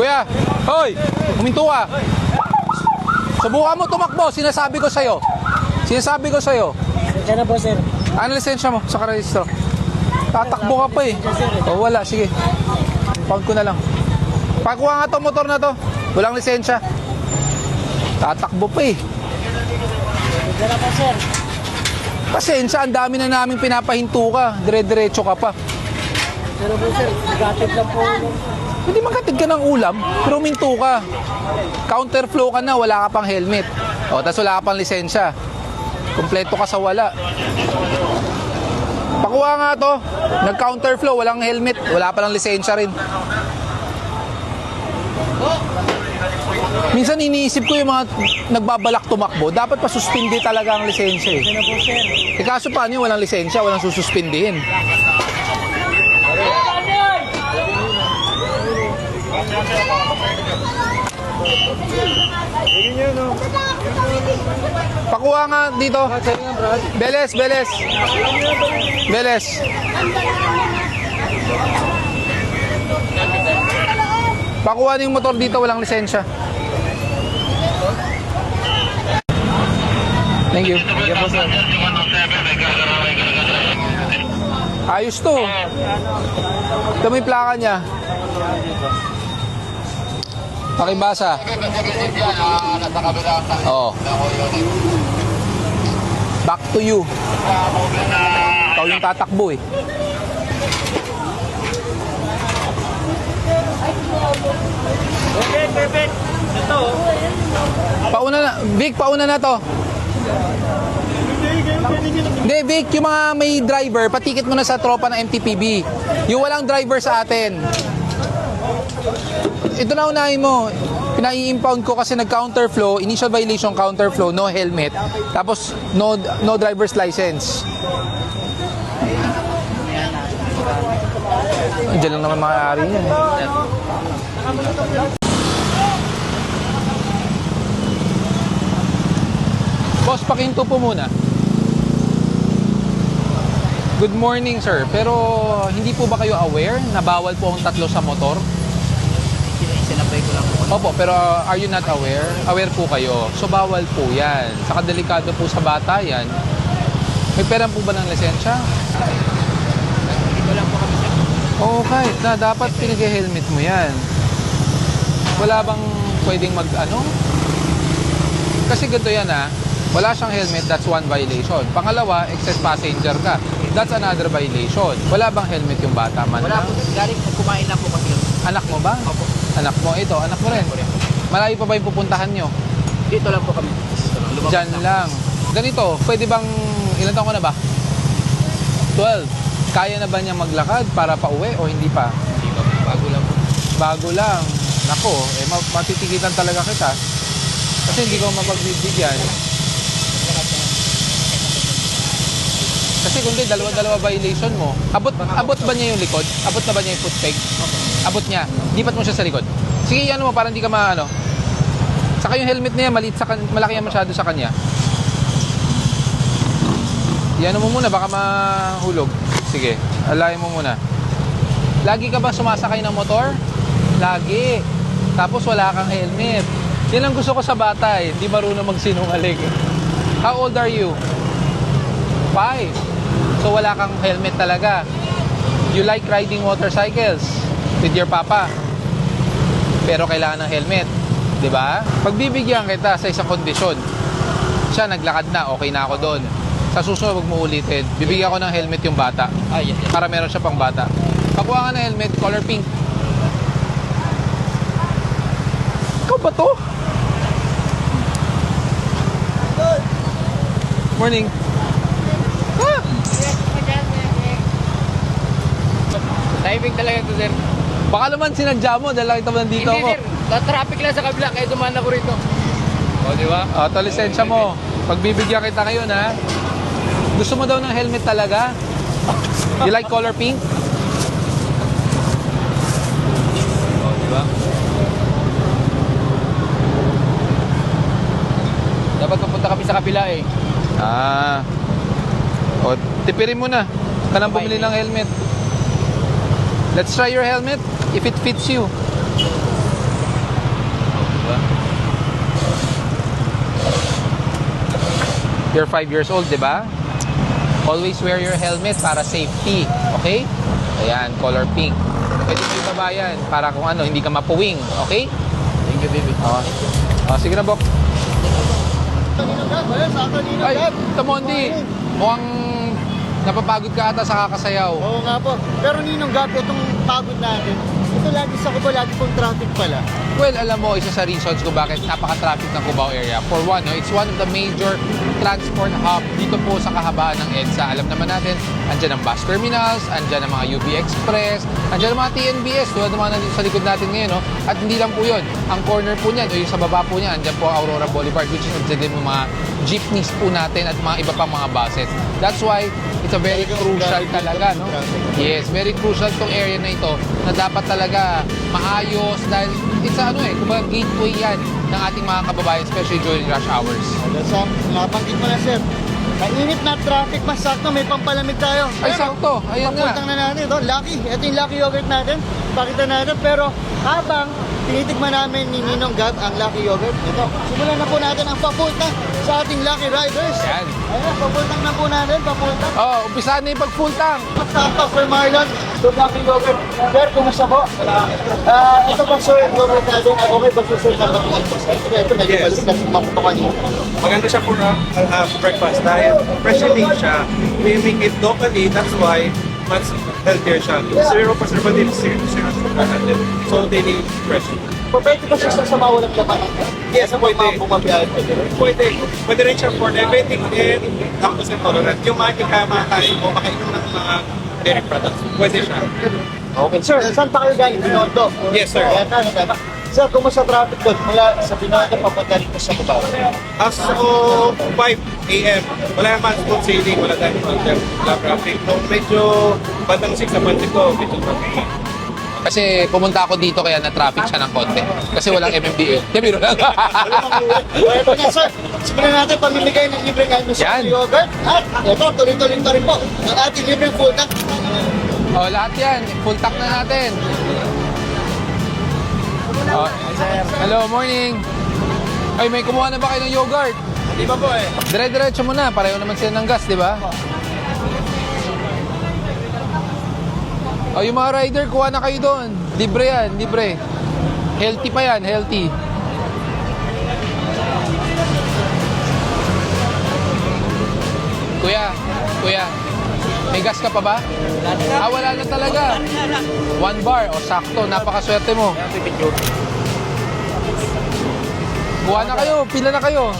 Kuya, hoy, huminto ka. Subukan mo tumakbo, sinasabi ko sa'yo. Sinasabi ko sa'yo. Diyan na po, sir. Ano lisensya mo sa karehistro? Tatakbo ka pa eh. O wala, sige. Pound ko na lang. Pakuha nga to motor na to. Walang lisensya. Tatakbo pa eh. Diyan na po, sir. Pasensya, ang dami na naming pinapahinto ka. Dire-diretso ka pa. Pero po, sir, gatid lang po. Hindi makatid ka ng ulam, pero huminto ka. Counterflow ka na, wala ka pang helmet. O, tas wala ka pang lisensya. Kompleto ka sa wala. Pakuha nga to. Nag-counterflow, walang helmet, wala pa ng lisensya rin. Minsan iniisip ko yung mga nagbabalak tumakbo, dapat pa suspindi talaga ang lisensya eh. Diyan na po, sir. E kaso paano yung walang lisensya, walang sususpindihin? Pakuha nga dito. Beles, Beles. Beles. Pakuha na yung motor dito, walang lisensya. Thank you. Ayos to. Ito mo yung plaka niya. Pakibasa. Oo. Back to you. Ikaw yung tatakbo eh. Perfect. Ito. Pauna na. Vic, pauna na to. Hindi, Vic, yung mga may driver, patikit mo na sa tropa ng MTPB. Yung walang driver sa atin. Ito na unahin mo. Pinai-impound ko kasi nag-counterflow, initial violation, counterflow, no helmet. Tapos, no driver's license. Diyan lang naman maaari yan. Boss, pakinto po muna. Good morning, sir. Pero hindi po ba kayo aware na bawal po ang tatlo sa motor? Sinapay ko lang po. Opo, pero are you not aware? Aware po kayo. So, bawal po yan. Saka delikado po sa bata yan. May pera po ba ng lisensya? Dito lang po kami, sir. Oo, kahit na. Dapat pinag-helmet mo yan. Wala bang pwedeng mag-ano? Kasi ganito yan wala siyang helmet, that's one violation. Pangalawa, excess passenger ka. That's another violation. Wala bang helmet yung bata man? Wala po. Galing kumain lang po kasi. Anak mo ba? Opo. Anak mo? Ito, anak mo rin. Malayo pa ba yung pupuntahan nyo? Dito lang po kami. Diyan lang. Ganito, pwede bang, ilan taon ko na ba? 12. Kaya na ba niya maglakad para pauwi o hindi pa? Hindi pa. Bago lang po. Bago lang. Nako, matitikitan talaga kita. Kasi hindi ko mapagbibigyan. Kasi kundi dalawa-dalawa violation mo. Abot ba niya yung likod? Abot na ba niya yung foot peg? Abot niya. Lipat mo siya sa likod. Sige, ano mo para hindi ka maano. Saka yung helmet niya malaki yan masyado sa kanya. Yan mo muna baka mahulog. Sige, alayin mo muna. Lagi ka ba sumasakay ng motor? Lagi. Tapos wala kang helmet. Yan ang gusto ko sa bata eh. Hindi marunong magsinungaling. How old are you? 5. So wala kang helmet talaga. You like riding motorcycles with your papa. Pero kailangan ng helmet. 'Di ba? Pagbibigyan kita sa isang kondisyon. Siya naglakad na, okay na ako doon. Sa susunod, wag mo ulitin. Bibigyan ko ng helmet yung bata. Yes. Para meron siya pang bata. Pakuha ka ng helmet, color pink. Ikaw ba to? Morning. Diving talaga ito, sir. Baka naman sinadya mo dahil nakita mo nandito ako. Hindi, sir. Traffic lang sa kabila, kaya dumaan ako rito. O, di ba? O, ito lisensya mo. Pagbibigyan kita ngayon, Gusto mo daw ng helmet talaga? You like color pink? O, di ba? Dapat papunta kami sa kabila eh. O, tipirin mo na. Ka nang bumili ng helmet. Let's try your helmet if it fits you. You're 5 years old, di ba? Always wear your helmet para safety. Okay? Ayan, color pink. Pwede mo ibaba yan para kung ano, hindi ka mapuwing. Okay? Thank you, baby. Sige na, Bok. Ay, Ay, Tamondi, mukhang napapagod ka ata sa kakasayaw. Oo nga po. Pero Ninong Gab, itong pagod natin, ito lagi sa Cubao, lagi pong traffic pala. Well, alam mo, isa sa reasons kung bakit napaka-traffic ng Cubao area. For one, no, it's one of the major transport hub dito po sa kahabaan ng EDSA. Alam naman natin, andyan ang bus terminals, andyan ang mga UB Express, andyan ang mga TNBS, tulad ng mga nandito sa likod natin ngayon. No? At hindi lang po yun. Ang corner po niyan, o yung sa baba po niyan, andyan po ang Aurora Boulevard, which is andyan din mga jeepneys po natin at mga iba pang mga buses. That's why it's a very crucial talaga, no? Yes, very crucial tong area na ito na dapat talaga maayos dahil it's a, kumbaga gateway yan ng ating mga kababayan, especially during rush hours. So, nabanggit mo na, sir. Mainit na traffic, mas sakto, may pampalamig tayo. Ay, sakto. Ayun nga. Papuntang na natin ito. Lucky. Ito yung Lucky Yogurt natin. Pakita natin. Pero habang tinitigman namin ni Ninong Gab ang Lucky Yogurt, ito, simulan na po natin ang papunta sa ating Lucky Riders. Yan. Ayan, papuntang na po natin, papuntang. Umpisahan na yung pag-full tank. Sakto, Sir Marlon. Ito Lucky Yogurt. Sir, kumusta po? Ito ba, sir, yung yogurt natin? Okay ba, sir, na ito, medyo Yes. balik kasi makuha kanina. Maganda siya for breakfast dahil fresh and made siya. We make it locally, that's why much healthier siya. Zero preservatives, zero sugar added. So daily fresh. Pwede ba siya sa mawalang laman? Yes, pwede. Bumabiyahe. Pwede rin siya for diabetic and lactose intolerant. Yung mga makakain o makainom ng mga dairy products, pwede siya. Okay, sir, saan pa kayo galing? Binondo? Yes, sir. Ayan na, diba? Sir, kumusta traffic doon? Mula sa Binondo, papunta rito sa Cubao. As of 5 a.m., wala naman smooth sailing, wala tayong counter, wala traffic. So medyo bandang 6 sa pansin ko, medyo traffic. Kasi pumunta ako dito kaya na-traffic siya ng konti. Kasi walang MMDA. Biro lang. So, ito na, sir. Simulan natin pamimigay ng libreng ano sa Yan. yogurt. At ito, tuloy-tuloy pa rin po. Ang ating libreng full tank. Lahat yan. Full tank na natin. Hello, morning. Ay, may kumuha na ba kayo ng yogurt? Hindi pa po eh. Dire-diretso mo na. Pareho naman sila ng gas, di ba? Yung mga rider, kuha na kayo doon. Libre yan, libre. Healthy pa yan, healthy. Kuya, may gas ka pa ba? Wala na talaga. 1 bar, sakto, napakaswerte mo. Kuha na kayo, pila na kayo.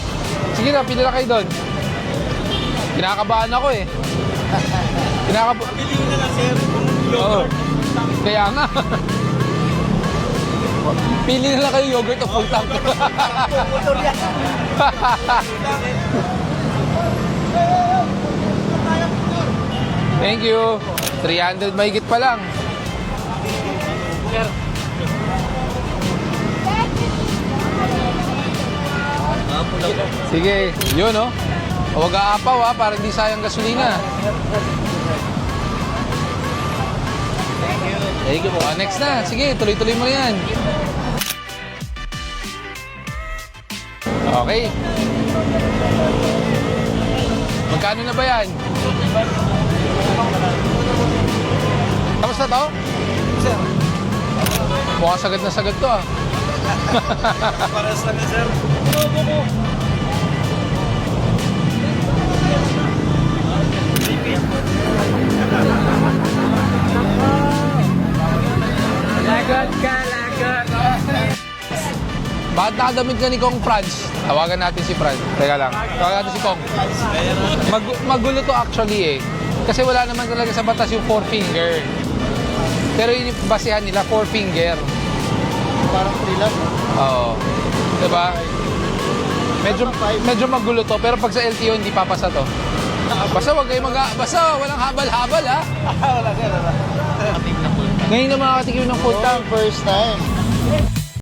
Sige na, pila na kayo doon. Kinakabahan ako eh. Pili na lang sir. Oo. Kaya nga. Pili na lang kayo yogurt o full tank. Thank you. 300 mahigit pa lang. Sige, yun oh. Huwag aapaw para hindi sayang gasolina. Thank you po. Next na. Sige, tuloy-tuloy mo yan. Okay. Magkano na ba yan? Tapos na to? Sir, Mukhang sagad na sagad to ah. para sa na sir. Lagot ka, lagot. Bakit nakadamit ka ni Kong Franz? Tawagan natin si Franz. Teka lang. Tawagan natin si Kong. Magulo to actually eh. Kasi wala naman talaga sa batas yung 4 finger. Pero yun yung basehan nila, 4 finger. Parang freelance. Oo. Diba? Medyo magulo to, pero pag sa LTO hindi papasa to. Basta wag kayo basta walang habal-habal ha. Wala, sir. Wala. Ngayon na makakatikim ng full tank. First time.